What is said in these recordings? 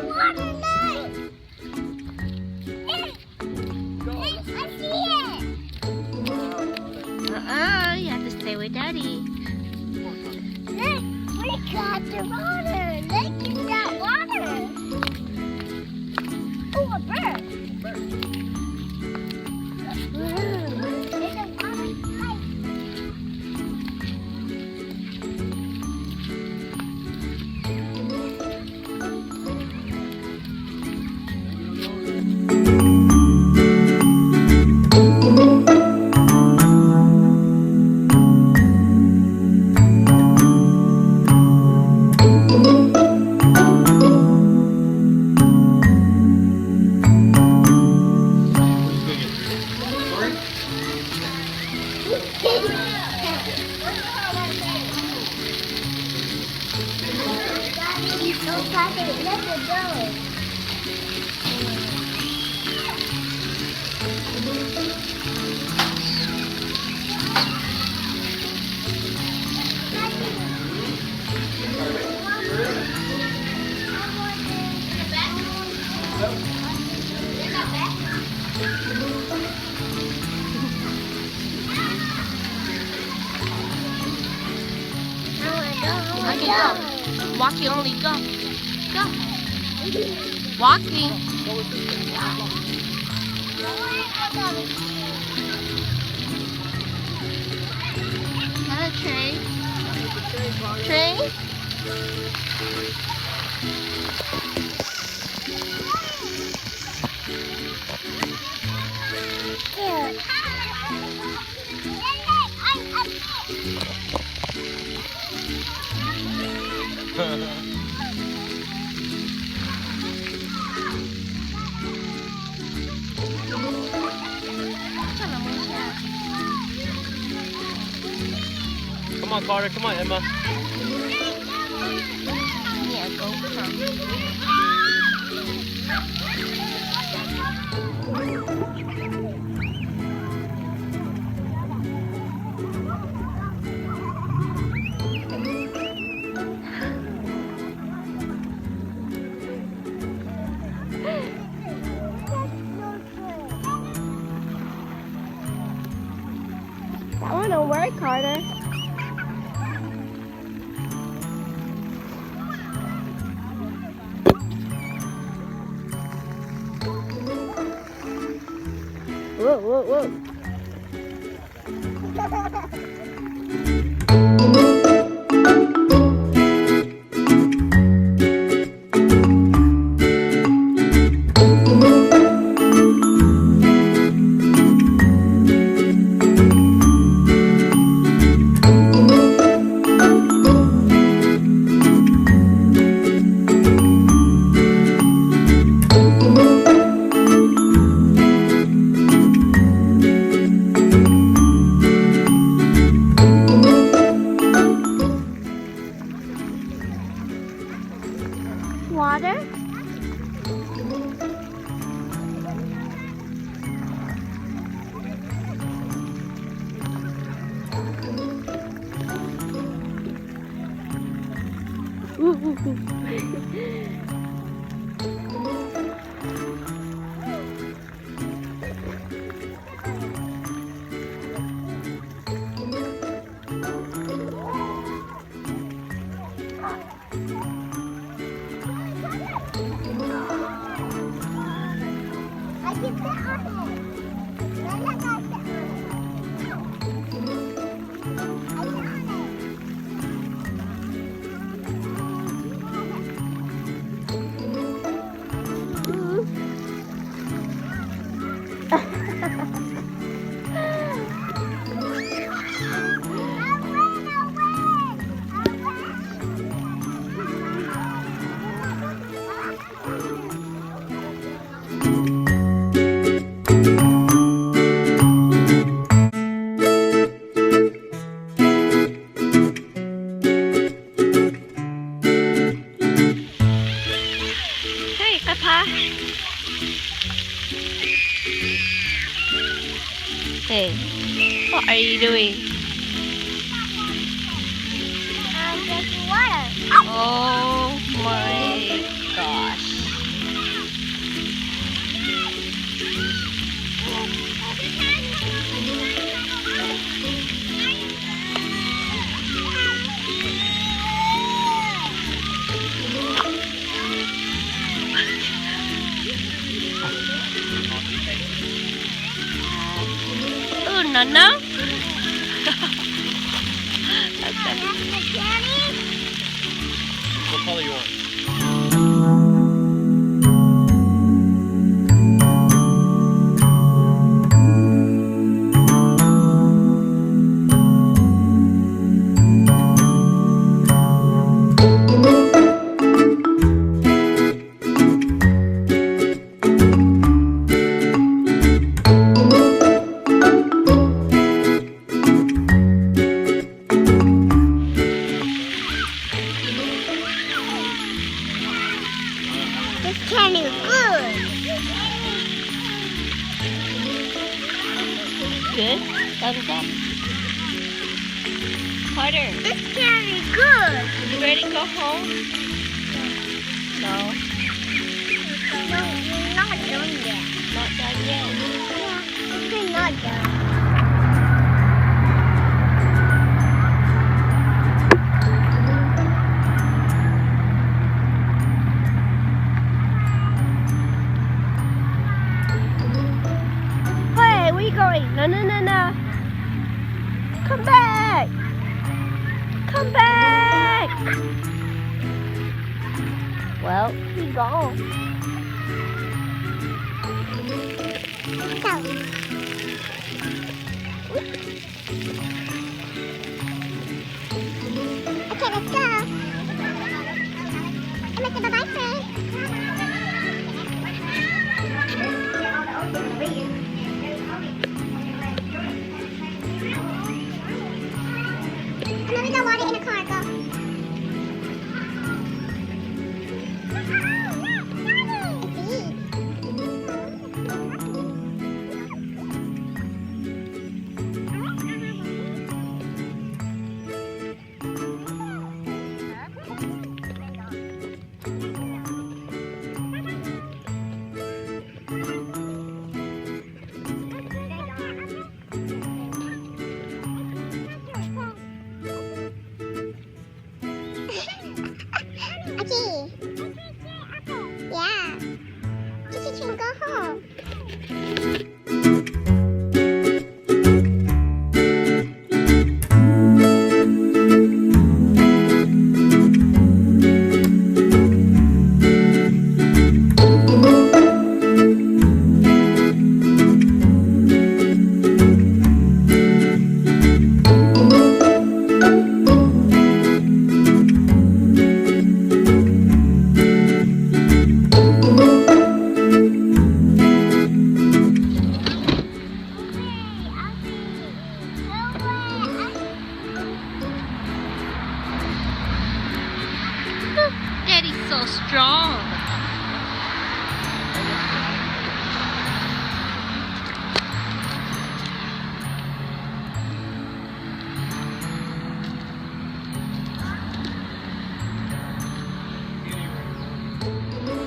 water line. I see it. You have to stay with Daddy. Look, we got the water. Look at that water. Oh, a bird. There's a water pipe. Okay, go. Walking only, go. Go. Walking. Hello, Trey. Trey? Come on, Carter. Come on, Emma. Yeah, go from. I want to work, Carter. Whoa, whoa, whoa. Water? Hey, what are you doing? I'm drinking water. Oh my gosh. banana? That's That's funny. the candy. What color you want? This candy is good. Good? Thumbs up. Carter, This candy is good. you ready to go home? No, No, you're not done yet. not done yet. Yeah, you're not done. Hey, where you going? No, no, no, no. Come back. Come back. Well, he's gone. Go. Okay, let's go. I'm making a bye friend. And then we got water in the car, go. Achi. Yeah. Chichi can go home. Daddy's so strong.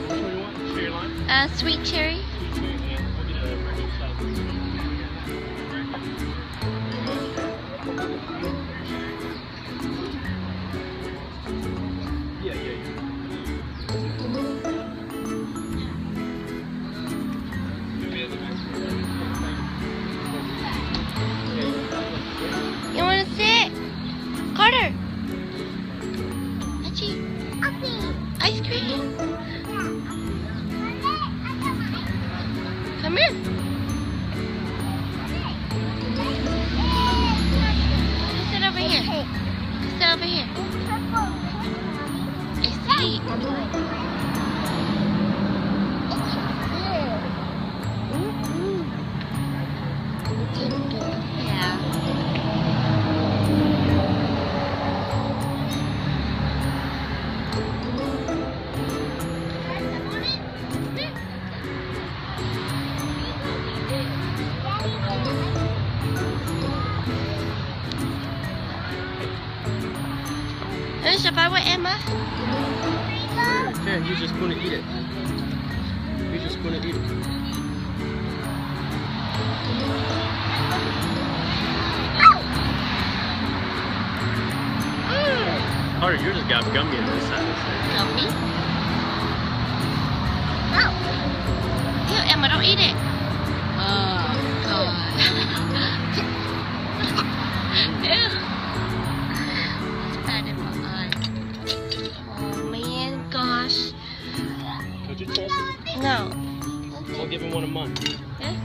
Which one you want? Cherry lime? Sweet cherry. Yeah, yeah, yeah. You want to sit? Carter. Achi, ice cream. Come here. Sit over here. Sit over here. I see. Yeah. Should I buy with Emma? Yeah, he's just gonna eat it. He's just gonna eat it. Carter, you just got gummy on this side. Gummy? No. Here, Emma, don't eat it. Oh, God. No. We'll give him one a month. Yeah?